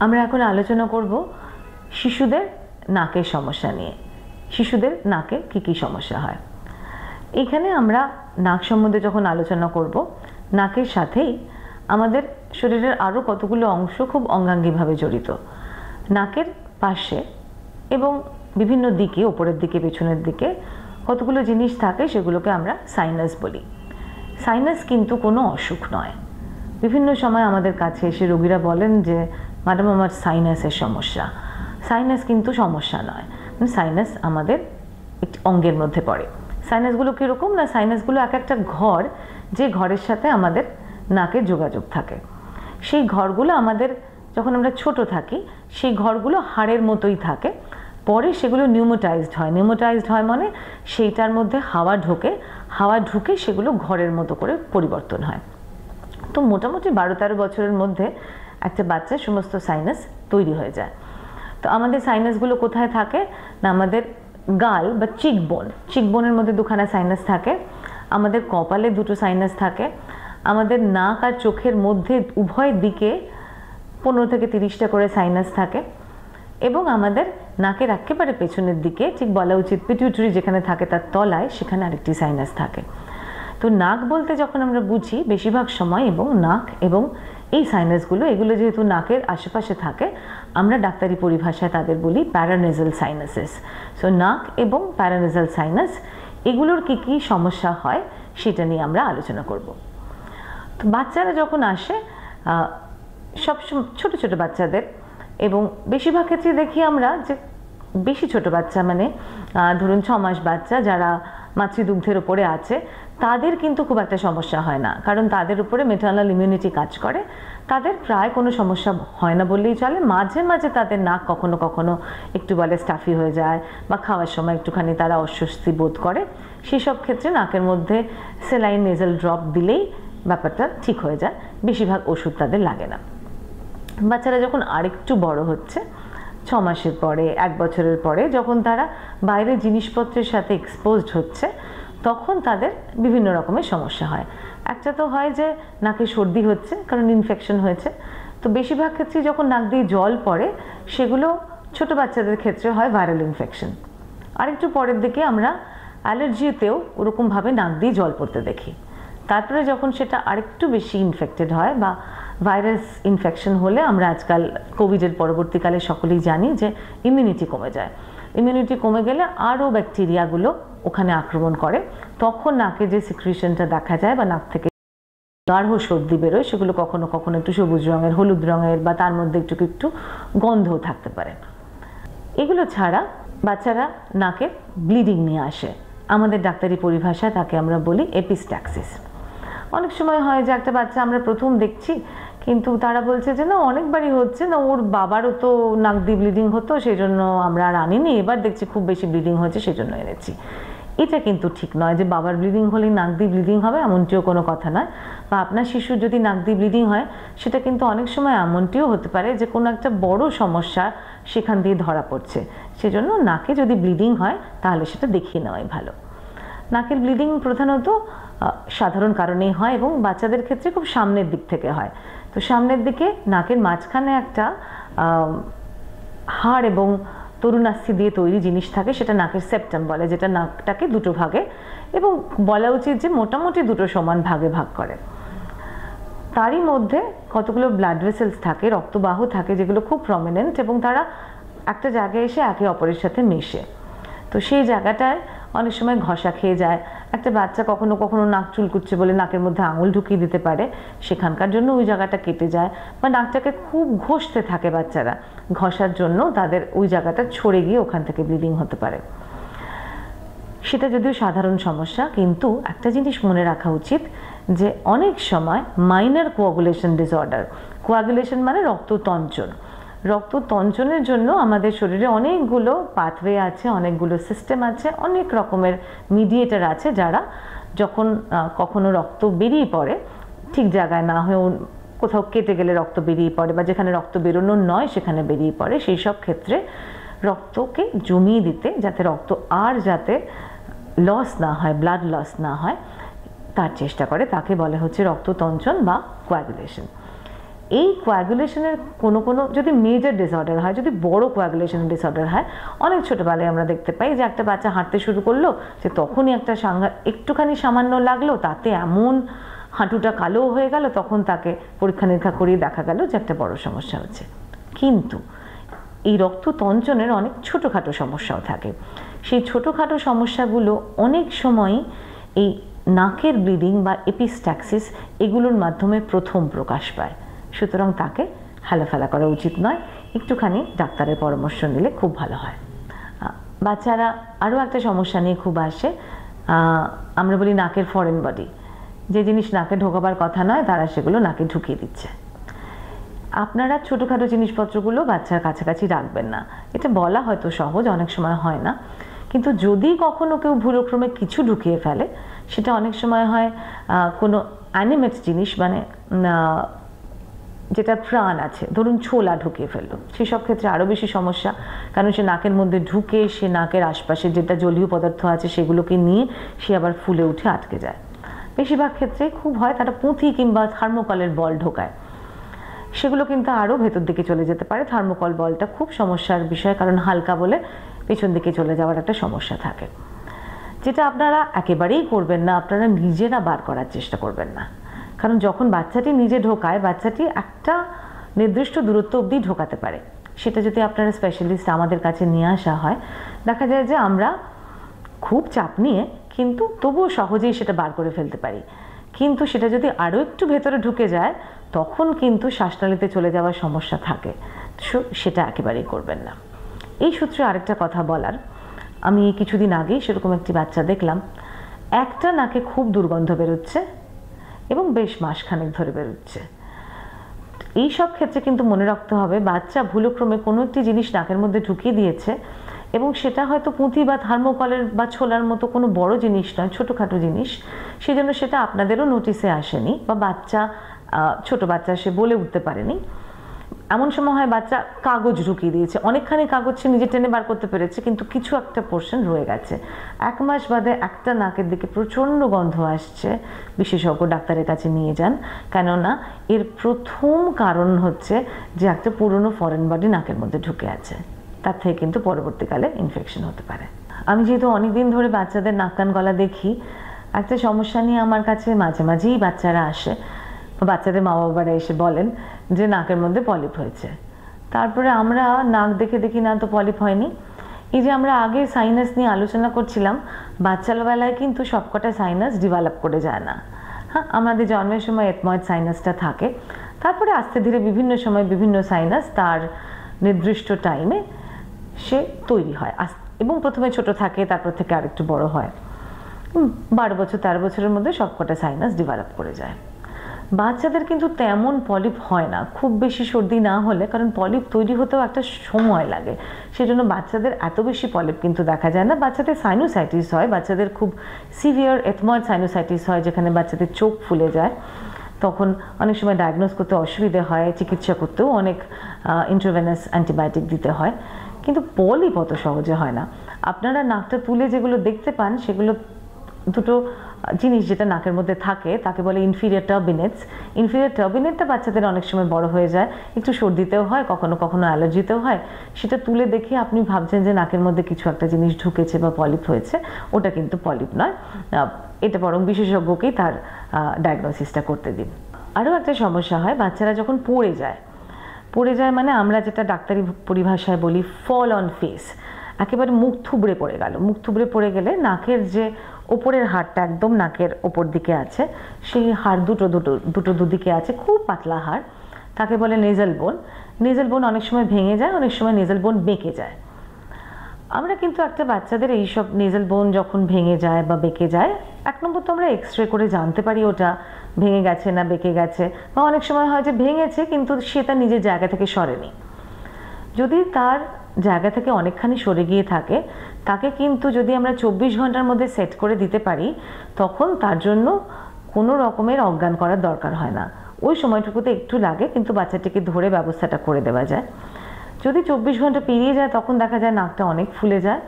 আমরা এখন আলোচনা করব শিশুদের নাকের সমস্যা নিয়ে। শিশুদের নাকে কি কি সমস্যা হয়। এখানে আমরা নাক সম্বন্ধে যখন আলোচনা করব, নাকের সাথেই আমাদের শরীরের আরও কতগুলো অংশ খুব অঙ্গাঙ্গিভাবে জড়িত। নাকের পাশে এবং বিভিন্ন দিকে, ওপরের দিকে, পেছনের দিকে কতগুলো জিনিস থাকে, সেগুলোকে আমরা সাইনাস বলি। সাইনাস কিন্তু কোনো অসুখ নয়। বিভিন্ন সময় আমাদের কাছে এসে রোগীরা বলেন যে ম্যাডাম আমার সাইনাসের সমস্যা। সাইনাস কিন্তু সমস্যা নয়, সাইনাস আমাদের একটি অঙ্গের মধ্যে পড়ে। সাইনাসগুলো কীরকম না, সাইনাসগুলো এক একটা ঘর, যে ঘরের সাথে আমাদের নাকের যোগাযোগ থাকে। সেই ঘরগুলো আমাদের যখন আমরা ছোট থাকি, সেই ঘরগুলো হাড়ের মতোই থাকে। পরে সেগুলো নিউমোটাইজড হয়। নিউমোটাইজড হয় মানে সেইটার মধ্যে হাওয়া ঢুকে সেগুলো ঘরের মতো করে পরিবর্তন হয়। তো মোটামুটি 12-13 বছরের মধ্যে একটা বাচ্চার সমস্ত সাইনাস তৈরি হয়ে যায়। তো আমাদের সাইনাসগুলো কোথায় থাকে না, আমাদের গাল বা চিকবোনের মধ্যে দুখানা সাইনাস থাকে, আমাদের কপালে দুটো সাইনাস থাকে, আমাদের নাক আর চোখের মধ্যে উভয় দিকে 15 থেকে 30টা করে সাইনাস থাকে, এবং আমাদের নাকের একেবারে পেছনের দিকে, ঠিক বলা উচিত পিটিউটারি যেখানে থাকে তার তলায়, সেখানে আরেকটি সাইনাস থাকে। তো নাক বলতে যখন আমরা বুঝি বেশিরভাগ সময়, এবং নাক এবং এই সাইনাসগুলো, এগুলো যেহেতু নাকের আশেপাশে থাকে, আমরা ডাক্তারি পরিভাষায় তাদের বলি প্যারানেজাল সাইনাসেস। সো নাক এবং প্যারানেজাল সাইনাস, এগুলোর কী কী সমস্যা হয় সেটা নিয়ে আমরা আলোচনা করব। তো বাচ্চারা যখন আসে, সব ছোট ছোট বাচ্চাদের, এবং বেশিরভাগ ক্ষেত্রে দেখি আমরা যে বেশি ছোট বাচ্চা, মানে ধরুন 6 মাস বাচ্চা যারা মাতৃদুগ্ধের উপরে আছে, তাদের কিন্তু খুব একটা সমস্যা হয় না, কারণ তাদের উপরে ম্যাটারনাল ইমিউনিটি কাজ করে। তাদের প্রায় কোনো সমস্যা হয় না বললেই চলে। মাঝে মাঝে তাদের নাক কখনো কখনো একটু বলে স্টাফি হয়ে যায়, বা খাওয়ার সময় একটুখানি তারা অস্বস্তি বোধ করে। সেসব ক্ষেত্রে নাকের মধ্যে স্যালাইন নেজাল ড্রপ দিলেই ব্যাপারটা ঠিক হয়ে যায়, বেশিরভাগ ওষুধ তাদের লাগে না। বাচ্চারা যখন আরেকটু বড় হচ্ছে, 6 মাসের পরে, 1 বছরের পরে, যখন তারা বাইরের জিনিসপত্রের সাথে এক্সপোজড হচ্ছে, তখন তাদের বিভিন্ন রকমের সমস্যা হয়। একটা তো হয় যে নাকে সর্দি হচ্ছে, কারণ ইনফেকশন হয়েছে। তো বেশিরভাগ ক্ষেত্রে যখন নাক দিয়ে জল পড়ে, সেগুলো ছোট বাচ্চাদের ক্ষেত্রে হয় ভাইরাল ইনফেকশন। আরেকটু পরের দিকে আমরা অ্যালার্জিতেও ওরকমভাবে নাক দিয়ে জল পড়তে দেখি। তারপরে যখন সেটা আরেকটু বেশি ইনফেক্টেড হয়, বা ভাইরাস ইনফেকশন হলে, আমরা আজকাল কোভিডের পরবর্তীকালে সকলেই জানি যে ইমিউনিটি কমে যায়। ইমিউনিটি কমে গেলে আরও ব্যাকটেরিয়াগুলো ওখানে আক্রমণ করে, তখন নাকে যে সিক্রিশনটা দেখা যায় বা নাক থেকে গাঢ় সর্দি বেরোয়, সেগুলো কখনো কখনো একটু সবুজ রঙের, হলুদ রঙের, বা তার মধ্যে একটু একটু গন্ধও থাকতে পারে। এগুলো ছাড়া বাচ্চারা নাকে ব্লিডিং নিয়ে আসে। আমাদের ডাক্তারি পরিভাষায় তাকে আমরা বলি এপিস্ট্যাক্সিস। অনেক সময় হয় যে একটা বাচ্চা আমরা প্রথম দেখছি, কিন্তু তারা বলছে যে না অনেকবারই হচ্ছে, না ওর বাবারও তো নাক দিয়ে ব্লিডিং হতো, সেই জন্য আমরা আর আনিনি, এবার দেখছি খুব বেশি ব্লিডিং হচ্ছে সেই জন্য এনেছি। এটা কিন্তু ঠিক নয় যে বাবার ব্লিডিং হলেই নাক দিয়ে ব্লিডিং হবে, এমনটিও কোনো কথা নয়। বা আপনার শিশুর যদি নাক দিয়ে ব্লিডিং হয়, সেটা কিন্তু অনেক সময় এমনটিও হতে পারে যে কোনো একটা বড় সমস্যা সেখান দিয়ে ধরা পড়ছে। সেজন্য নাকে যদি ব্লিডিং হয়, তাহলে সেটা দেখিয়ে নেওয়াই ভালো। নাকের ব্লিডিং প্রধানত সাধারণ কারণেই হয়, এবং বাচ্চাদের ক্ষেত্রে খুব সামনের দিক থেকে হয়। তো সামনের দিকে নাকের মাঝখানে একটা হাড় এবং তরুণাস্থি দিয়ে তৈরি জিনিস থাকে, সেটা নাকের সেপ্টাম বলে, যেটা নাকটাকে দুটো ভাগে, এবং বলা উচিত যে মোটামুটি দুটো সমান ভাগে ভাগ করে। তারই মধ্যে কতগুলো ব্লাড ভেসেলস থাকে, রক্তবাহ থাকে, যেগুলো খুব প্রমিনেন্ট, এবং তারা একটা জায়গায় এসে একে অপরের সাথে মেশে। তো সেই জায়গাটায় অনেক সময় ঘষা খেয়ে যায়। একটা বাচ্চা কখনো কখনো নাক চুলকুচ্ছে বলে নাকের মধ্যে আঙুল ঢুকিয়ে দিতে পারে, সেখানকার জন্য ওই জায়গাটা কেটে যায়। বা নাকটাকে খুব ঘষতে থাকে বাচ্চারা, ঘষার জন্য তাদের ওই জায়গাটা ছড়ে গিয়ে ওখান থেকে ব্লিডিং হতে পারে। সেটা যদিও সাধারণ সমস্যা, কিন্তু একটা জিনিস মনে রাখা উচিত যে অনেক সময় মাইনর কোয়াগুলেশন ডিসঅর্ডার, কোয়াগুলেশন মানে রক্ততঞ্চন, রক্ততঞ্চনের জন্য আমাদের শরীরে অনেকগুলো পাথওয়ে আছে, অনেকগুলো সিস্টেম আছে, অনেক রকমের মিডিয়েটার আছে, যারা যখন কখনো রক্ত বেরিয়ে পড়ে, ঠিক জায়গায় না হয়ে কোথাও কেটে গেলে রক্ত বেরিয়ে পড়ে, বা যেখানে রক্ত বেরোনোর নয় সেখানে বেরিয়ে পড়ে, সেই সব ক্ষেত্রে রক্তকে জমিয়ে দিতে, যাতে রক্ত আর যাতে লস না হয়, ব্লাড লস না হয়, তার চেষ্টা করে। তাকে বলে হচ্ছে রক্ততঞ্চন বা কোয়াগুলেশন। এই কোয়াগুলেশনের কোনো কোনো যদি মেজর ডিসঅর্ডার হয়, যদি বড় কোয়াগুলেশনের ডিসঅর্ডার হয়, অনেক ছোটোবেলায় আমরা দেখতে পাই যে একটা বাচ্চা হাঁটতে শুরু করলো, যে তখনই একটা একটুখানি সামান্য লাগলো, তাতে এমন হাঁটুটা কালো হয়ে গেল, তখন তাকে পরীক্ষা নিরীক্ষা করিয়ে দেখা গেল যে একটা বড় সমস্যা হচ্ছে। কিন্তু এই রক্ততঞ্চনের অনেক ছোটোখাটো সমস্যাও থাকে। সেই ছোটোখাটো সমস্যাগুলো অনেক সময় এই নাকের ব্লিডিং বা এপিস্ট্যাক্সিস এগুলোর মাধ্যমে প্রথম প্রকাশ পায়। সুতরাং তাকে হেলাফেলা করা উচিত নয়, একটুখানি ডাক্তারের পরামর্শ নিলে খুব ভালো হয়। বাচ্চারা আরও একটা সমস্যা নিয়ে খুব আসে, আমরা বলি নাকের ফরেন বডি। যে জিনিস নাকে ঢোকাবার কথা নয়, তারা সেগুলো নাকে ঢুকিয়ে দিচ্ছে। আপনারা ছোটোখাটো জিনিসপত্রগুলো বাচ্চার কাছাকাছি রাখবেন না। এটা বলা হয়তো সহজ, অনেক সময় হয় না। কিন্তু যদি কখনো কেউ ভুলক্রমে কিছু ঢুকিয়ে ফেলে, সেটা অনেক সময় হয় কোনো অ্যানিমেট জিনিস, মানে যেটা প্রাণ আছে, ধরুন ছোলা ঢুকিয়ে ফেললো, সেসব ক্ষেত্রে আরও বেশি সমস্যা। কারণ সে নাকের মধ্যে ঢুকে সে নাকের আশপাশে যেটা জলীয় পদার্থ আছে সেগুলোকে নিয়ে সে আবার ফুলে উঠে আটকে যায়। বেশিরভাগ ক্ষেত্রে খুব হয় তারা পুঁথি কিংবা থার্মোকলের বল ঢোকায়, সেগুলো কিন্তু আরও ভেতর দিকে চলে যেতে পারে। থার্মোকল বলটা খুব সমস্যার বিষয়, কারণ হালকা বলে পেছন দিকে চলে যাওয়ার একটা সমস্যা থাকে। যেটা আপনারা একেবারেই করবেন না, আপনারা নিজেরা বার করার চেষ্টা করবেন না। কারণ যখন বাচ্চাটি নিজে ঢোকায়, বাচ্চাটি একটা নির্দিষ্ট দূরত্ব অবধি ঢোকাতে পারে। সেটা যদি আপনারা স্পেশালিস্ট আমাদের কাছে নিয়ে আসা হয়, দেখা যায় যে আমরা খুব চাপ নিয়ে কিন্তু তবুও সহজেই সেটা বার করে ফেলতে পারি। কিন্তু সেটা যদি আরও একটু ভেতরে ঢুকে যায়, তখন কিন্তু শ্বাসনালীতে চলে যাওয়ার সমস্যা থাকে। সেটা একেবারেই করবেন না। এই সূত্রে আরেকটা কথা বলার, আমি কিছুদিন আগেই সেরকম একটি বাচ্চা দেখলাম, একটা নাকে খুব দুর্গন্ধ বেরোচ্ছে এবং বেশ মাসখানেক ধরে বেরোচ্ছে। এই সব ক্ষেত্রে কিন্তু মনে রাখতে হবে, বাচ্চা ভুলক্রমে কোনো একটি জিনিস নাকের মধ্যে ঢুকিয়ে দিয়েছে, এবং সেটা হয়তো পুঁথি বা থার্মোকলের বা ছোলার মতো কোনো বড় জিনিস নয়, ছোটোখাটো জিনিস। সেজন্য সেটা আপনাদেরও নোটিসে আসেনি, বা বাচ্চা ছোট বাচ্চা সে বলে উঠতে পারেনি। এমন সময় হয় বাচ্চা কাগজ ঢুকিয়ে দিয়েছে, অনেকখানি কাগজ সে নিজে টেনে বার করতে পেরেছে, কিন্তু কিছু একটা পোর্শন রয়ে গেছে। 1 মাস বাদে একটা নাকের দিকে প্রচণ্ড গন্ধ আসছে, বিশেষজ্ঞ ডাক্তারের কাছে নিয়ে যান। কেননা এর প্রথম কারণ হচ্ছে যে একটা পুরনো ফরেন বডি নাকের মধ্যে ঢুকে আছে, তার থেকে কিন্তু পরবর্তীকালে ইনফেকশন হতে পারে। আমি যেহেতু অনেকদিন ধরে বাচ্চাদের নাক কান গলা দেখি, একটা সমস্যা নিয়ে আমার কাছে মাঝে মাঝেই বাচ্চারা আসে, বাচ্চাদের মা বাবারা এসে বলেন যে নাকের মধ্যে পলিপ হয়েছে। তারপরে আমরা নাক দেখে দেখি না তো পলিপ হয়নি। এই যে আমরা আগে সাইনাস নিয়ে আলোচনা করছিলাম, বাচ্চাবেলায় কিন্তু সবকটা সাইনাস ডেভেলপ করে যায় না। হ্যাঁ, আমাদের জন্মের সময় এথময়েড সাইনাসটা থাকে, তারপরে আস্তে ধীরে বিভিন্ন সময় বিভিন্ন সাইনাস তার নির্দিষ্ট টাইমে সে তৈরি হয়, এবং প্রথমে ছোট থাকে, তারপর থেকে আরেকটু বড় হয়। 12 বছর 13 বছরের মধ্যে সবকটা সাইনাস ডেভেলপ করে যায়। বাচ্চাদের কিন্তু তেমন পলিপ হয় না, খুব বেশি সর্দি না হলে, কারণ পলিপ তৈরি হতেও একটা সময় লাগে। সেজন্য বাচ্চাদের এত বেশি পলিপ কিন্তু দেখা যায় না। বাচ্চাদের সাইনোসাইটিস হয়, বাচ্চাদের খুব সিভিয়ার এথময়েড সাইনোসাইটিস হয়, যেখানে বাচ্চাদের চোখ ফুলে যায়। তখন অনেক সময় ডায়াগনোজ করতে অসুবিধে হয়, চিকিৎসা করতেও অনেক ইন্ট্রাভেনাস অ্যান্টিবায়োটিক দিতে হয়। কিন্তু পলিপ অত সহজে হয় না। আপনারা নাকটা তুলে যেগুলো দেখতে পান, সেগুলো দুটো জিনিস যেটা নাকের মধ্যে থাকে, তাকে বলে ইনফিরিয়র টার্বিনেটস। ইনফিরিয়র টার্বিনেটটা বাচ্চাদের অনেক সময় বড় হয়ে যায়, একটু সর্দিতেও হয়, কখনো কখনো অ্যালার্জিতেও হয়। সেটা তুলে দেখে আপনি ভাবছেন যে নাকের মধ্যে কিছু একটা জিনিস ঢুকেছে বা পলিপ হয়েছে, ওটা কিন্তু পলিপ নয়। এটা বরং বিশেষজ্ঞকেই তার ডায়াগনোসিসটা করতে দিন। আরও একটা সমস্যা হয়, বাচ্চারা যখন পড়ে যায় মানে আমরা যেটা ডাক্তারি পরিভাষায় বলি ফল অন ফেস, একেবারে মুখ থুবড়ে পড়ে গেল। মুখ থুবড়ে পড়ে গেলে নাকের যে ওপরের হাড়টা একদম নাকের ওপর দিকে আছে, সেই হাড় দুটো দুদিকে আছে, খুব পাতলা হাড়, তাকে বলে নেজাল বোন। নেজাল বোন অনেক সময় ভেঙে যায়, অনেক সময় নেজাল বোন বেঁকে যায়। আমরা কিন্তু একটা বাচ্চাদের এইসব নেজাল বোন যখন ভেঙে যায় বা বেঁকে যায়, 1 নম্বর তো আমরা এক্সরে করে জানতে পারি ওটা ভেঙে গেছে না বেঁকে গেছে, বা অনেক সময় হয় যে ভেঙেছে কিন্তু সে তার নিজের জায়গা থেকে সরেনি। যদি তার জায়গা থেকে অনেকখানি সরে গিয়ে থাকে, তাকে কিন্তু যদি আমরা 24 ঘন্টার মধ্যে সেট করে দিতে পারি, তখন তার জন্য কোনো রকমের অজ্ঞান করার দরকার হয় না। ওই সময়টুকুতে একটু লাগে, কিন্তু বাচ্চাটিকে ধরে ব্যবস্থাটা করে দেওয়া যায়। যদি 24 ঘন্টা পেরিয়ে যায়, তখন দেখা যায় নাকটা অনেক ফুলে যায়,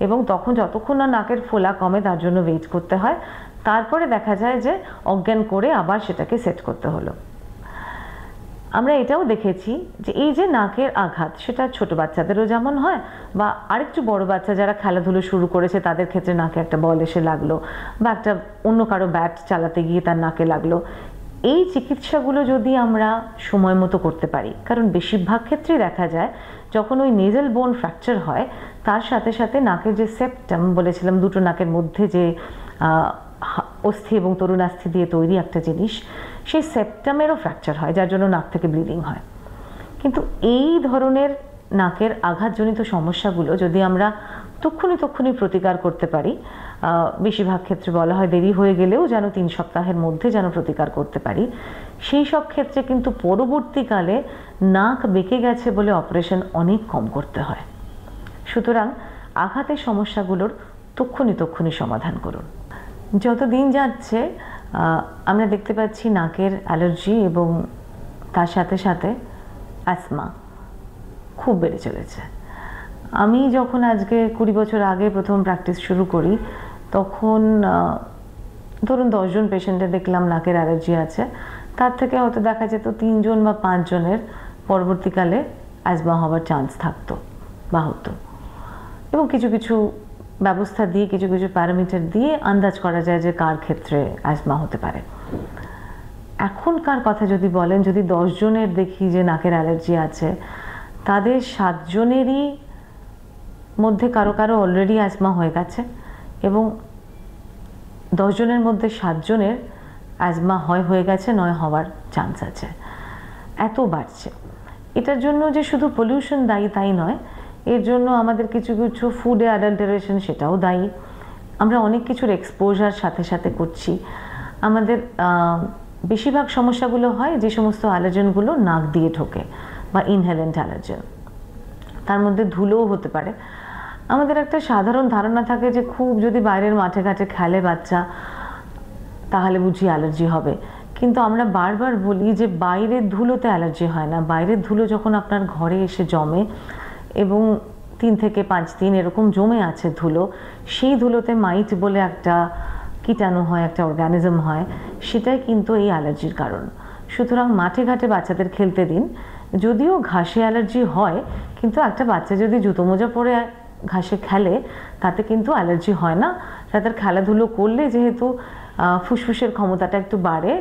এবং তখন যতক্ষণ না নাকের ফোলা কমে তার জন্য ওয়েট করতে হয়। তারপরে দেখা যায় যে অজ্ঞান করে আবার সেটাকে সেট করতে হলো। আমরা এটাও দেখেছি যে এই যে নাকের আঘাত সেটা ছোট বাচ্চাদেরও যেমন হয়, বা আরেকটু বড় বাচ্চা যারা খেলাধুলো শুরু করেছে তাদের ক্ষেত্রে নাকে একটা বল এসে লাগলো, বা একটা অন্য কারো ব্যাট চালাতে গিয়ে তার নাকে লাগলো। এই চিকিৎসাগুলো যদি আমরা সময় মতো করতে পারি, কারণ বেশিরভাগ ক্ষেত্রেই দেখা যায় যখন ওই নেজেল বোন ফ্র্যাকচার হয় তার সাথে সাথে নাকের যে সেপ্টাম বলেছিলাম, দুটো নাকের মধ্যে যে অস্থি এবং তরুণাস্থি দিয়ে তৈরি একটা জিনিস, সেই সেপ্টামেরও ফ্র্যাকচার হয়, যার জন্য নাক থেকে ব্লিডিং হয়। কিন্তু এই ধরনের নাকের আঘাতজনিত সমস্যাগুলো যদি আমরা তক্ষুনি প্রতিকার করতে পারি, বেশিরভাগ ক্ষেত্রে বলা হয় দেরি হয়ে গেলেও যেন 3 সপ্তাহের মধ্যে যেন প্রতিকার করতে পারি, সেই সব ক্ষেত্রে কিন্তু পরবর্তীকালে নাক বেঁকে গেছে বলে অপারেশন অনেক কম করতে হয়। সুতরাং আঘাতের সমস্যাগুলোর তক্ষুনি সমাধান করুন। যত দিন যাচ্ছে আমরা দেখতে পাচ্ছি নাকের অ্যালার্জি এবং তার সাথে সাথে অ্যাসমা খুব বেড়ে চলেছে। আমি যখন আজকে 20 বছর আগে প্রথম প্র্যাকটিস শুরু করি, তখন ধরুন 10 জন পেশেন্টে দেখলাম নাকের অ্যালার্জি আছে, তার থেকে হয়তো দেখা যেত 3 জন বা 5 জনের পরবর্তীকালে অ্যাজমা হওয়ার চান্স থাকতো বা হতো। এবং কিছু ব্যবস্থা দিয়ে কিছু প্যারামিটার দিয়ে আন্দাজ করা যায় যে কার ক্ষেত্রে অ্যাজমা হতে পারে। এখনকার কথা যদি বলেন, যদি 10 জনের দেখি যে নাকের অ্যালার্জি আছে, তাদের 7 জনেরই মধ্যে কারো অলরেডি অ্যাজমা হয়ে গেছে, এবং 10 জনের মধ্যে 7 জনের অ্যাজমা হয়ে গেছে, নয় হওয়ার চান্স আছে। এত বাড়ছে। এটার জন্য যে শুধু পলিউশন দায়ী তাই নয়, এর জন্য আমাদের কিছু ফুডে অ্যাডাল্টারেশন সেটাও দায়ী। আমরা অনেক কিছুর এক্সপোজার সাথে করছি। আমাদের বেশিরভাগ সমস্যাগুলো হয় যে সমস্ত অ্যালার্জেনগুলো নাক দিয়ে ঢোকে বা ইনহেলেন্ট অ্যালার্জেন, তার মধ্যে ধুলোও হতে পারে। আমাদের একটা সাধারণ ধারণা থাকে যে খুব যদি বাইরের মাঠে ঘাটে খেলে বাচ্চা তাহলে বুঝি অ্যালার্জি হবে, কিন্তু আমরা বারবার বলি যে বাইরের ধুলোতে অ্যালার্জি হয় না। বাইরের ধুলো যখন আপনার ঘরে এসে জমে এবং 3 থেকে 5 দিন এরকম জমে আছে ধুলো, সেই ধুলোতে মাইট বলে একটা কীটাণু হয়, একটা অর্গানিজম হয়, সেটাই কিন্তু এই অ্যালার্জির কারণ। সুতরাং মাঠে ঘাটে বাচ্চাদের খেলতে দিন। যদিও ঘাসে অ্যালার্জি হয়, কিন্তু একটা বাচ্চা যদি জুতো মোজা পরে ঘাসে খেলে তাতে কিন্তু অ্যালার্জি হয় না। তাদের খেলাধুলো করলে যেহেতু ফুসফুসের ক্ষমতাটা একটু বাড়ে,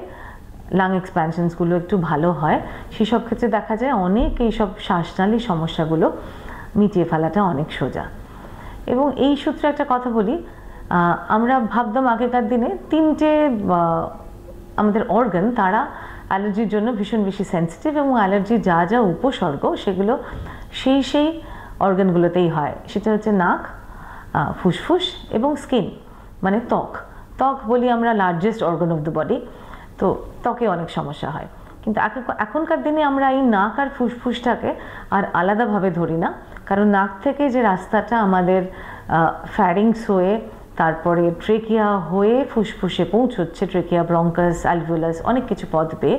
লাং এক্সপ্যানশনসগুলো একটু ভালো হয়, সেসব ক্ষেত্রে দেখা যায় অনেক এইসব শ্বাসনালী সমস্যাগুলো মিটিয়ে ফেলাটা অনেক সোজা। এবং এই সূত্রে একটা কথা বলি, আমরা ভাবতাম আগেকার দিনে 3টে আমাদের অর্গান তারা অ্যালার্জির জন্য ভীষণ বেশি সেন্সিটিভ, এবং অ্যালার্জির যা উপসর্গ সেগুলো সেই অর্গানগুলোতেই হয়। সেটা হচ্ছে নাক, ফুসফুস এবং স্কিন, মানে ত্বক বলি আমরা largest organ of the body. তো ত্বকে অনেক সমস্যা হয়, কিন্তু এখনকার দিনে আমরা এই নাক আর ফুসফুসটাকে আর আলাদাভাবে ধরি না, কারণ নাক থেকে যে রাস্তাটা আমাদের ফ্যারিংস হয়ে তারপরে ট্রেকিয়া হয়ে ফুসফুসে পৌঁছচ্ছে, ট্রেকিয়া, ব্রঙ্কাস, অ্যালভিওলাস, অনেক কিছু পথ পেয়ে,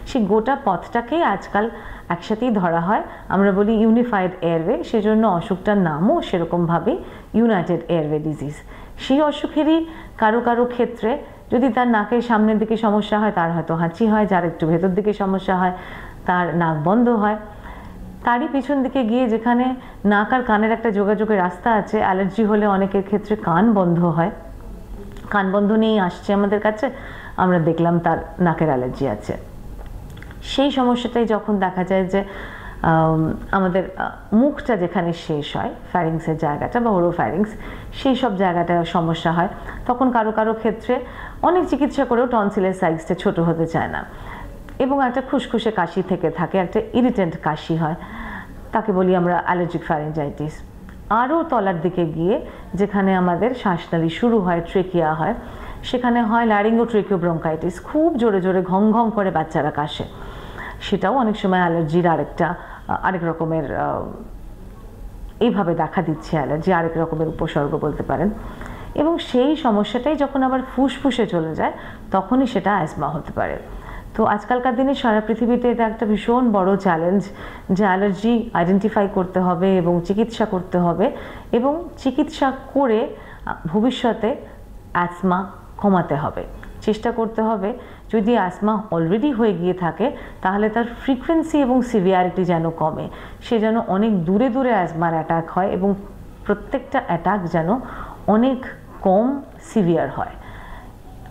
সেই গোটা পথটাকেই আজকাল একসাথেই ধরা হয়। আমরা বলি ইউনিফাইড এয়ারওয়ে, সেজন্য অসুখটার নামও সেরকমভাবেই ইউনাইটেড এয়ারওয়ে ডিজিজ। সেই অসুখেরই কারো ক্ষেত্রে যদি তার নাকের সামনের দিকে সমস্যা হয় তার হয়তো হাঁচি হয়, যার একটু ভেতর দিকে সমস্যা হয় তার নাক বন্ধ হয়। তারই পিছন দিকে গিয়ে যেখানে নাক আর কানের একটা যোগাযোগের রাস্তা আছে, অ্যালার্জি হলে অনেকের ক্ষেত্রে কান বন্ধ হয়। কান বন্ধ নিয়েই আসছে আমাদের কাছে, আমরা দেখলাম তার নাকের অ্যালার্জি আছে। সেই সমস্যাটাই যখন দেখা যায় যে আমাদের মুখটা যেখানে শেষ হয়, ফ্যারিংসের জায়গাটা বা ওরোফ্যারিংস, সেই সব জায়গাটা সমস্যা হয়, তখন কারো ক্ষেত্রে অনেক চিকিৎসা করেও টনসিলের সাইজটা ছোট হতে চায় না, এবং একটা খুসখুসে কাশি থেকে থাকে, একটা ইরিটেন্ট কাশি হয়, তাকে বলি আমরা অ্যালার্জিক ফ্যারিঞ্জাইটিস। আরও তলার দিকে গিয়ে যেখানে আমাদের শ্বাসনালী শুরু হয়, ট্রেকিয়া হয়, সেখানে হয় ল্যারিঙ্গোট্রেকিওব্রঙ্কাইটিস, খুব জোরে ঘং করে বাচ্চারা কাশে। সেটাও অনেক সময় অ্যালার্জির আরেক রকমের এইভাবে দেখা দিচ্ছে, অ্যালার্জি আরেক রকমের উপসর্গ বলতে পারেন। এবং সেই সমস্যাটাই যখন আবার ফুসফুসে চলে যায় তখনই সেটা অ্যাজমা হতে পারে। তো আজকালকার দিনে সারা পৃথিবীতে এটা একটা ভীষণ বড় চ্যালেঞ্জ যে অ্যালার্জি আইডেন্টিফাই করতে হবে এবং চিকিৎসা করতে হবে, এবং চিকিৎসা করে ভবিষ্যতে অ্যাজমা কমাতে হবে। চেষ্টা করতে হবে যদি অ্যাজমা অলরেডি হয়ে গিয়ে থাকে তাহলে তার ফ্রিকোয়েন্সি এবং সিভিয়ারিটি যেন কমে, সে যেন অনেক দূরে দূরে অ্যাজমার অ্যাটাক হয় এবং প্রত্যেকটা অ্যাটাক যেন অনেক কম সিভিয়ার হয়।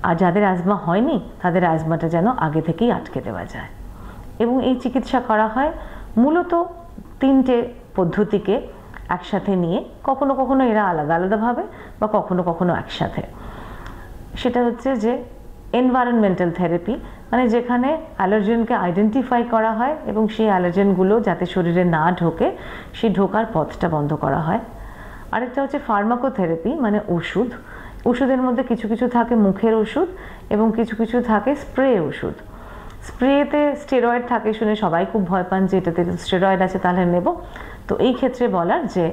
আর যাদের অ্যাজমা হয়নি তাদের অ্যাজমাটা যেন আগে থেকেই আটকে দেওয়া যায়। এবং এই চিকিৎসা করা হয় মূলত 3টে পদ্ধতিকে একসাথে নিয়ে, কখনো কখনো এরা আলাদা আলাদাভাবে বা কখনো কখনো একসাথে। সেটা হচ্ছে যে এনভায়রনমেন্টাল থেরাপি, মানে যেখানে অ্যালার্জেনকে আইডেন্টিফাই করা হয় এবং সেই অ্যালার্জেনগুলো যাতে শরীরে না ঢোকে সেই ঢোকার পথটা বন্ধ করা হয়। আরেকটা হচ্ছে ফার্মাকোথেরাপি, মানে ওষুধ। ওষুধের মধ্যে কিছু কিছু থাকে মুখের ওষুধ এবং কিছু কিছু থাকে স্প্রে ওষুধ। স্প্রেতে স্টেরয়েড থাকে শুনে সবাই খুব ভয় পান যে এটাতে স্টেরয়েড আছে তাহলে নেব। তো এই ক্ষেত্রে বলার যে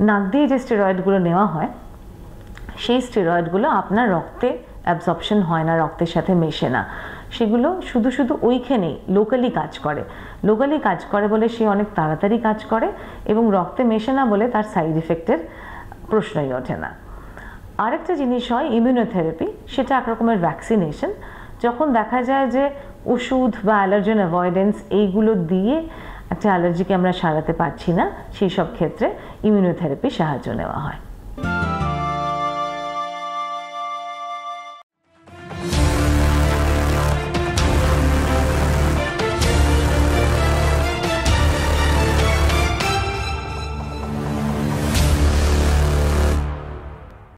নাক দিয়ে যে স্টেরয়েডগুলো নেওয়া হয় সেই স্টেরয়েডগুলো আপনার রক্তে অ্যাবজর্পশন হয় না, রক্তের সাথে মেশে না, সেগুলো শুধু শুধু ওইখানেই লোকালি কাজ করে। লোকালি কাজ করে বলে সে অনেক তাড়াতাড়ি কাজ করে এবং রক্তে মেশে না বলে তার সাইড ইফেক্টের প্রশ্নই ওঠে না। আরেকটা জিনিস হয় ইমিউনোথেরাপি, সেটা একরকমের ভ্যাকসিনেশন। যখন দেখা যায় যে ওষুধ বা অ্যালার্জেন অ্যাভয়েডেন্স এইগুলো দিয়ে একটা অ্যালার্জিকে আমরা সারাতে পারছি না, সেই সব ক্ষেত্রে ইমিউনোথেরাপি সাহায্য নেওয়া হয়।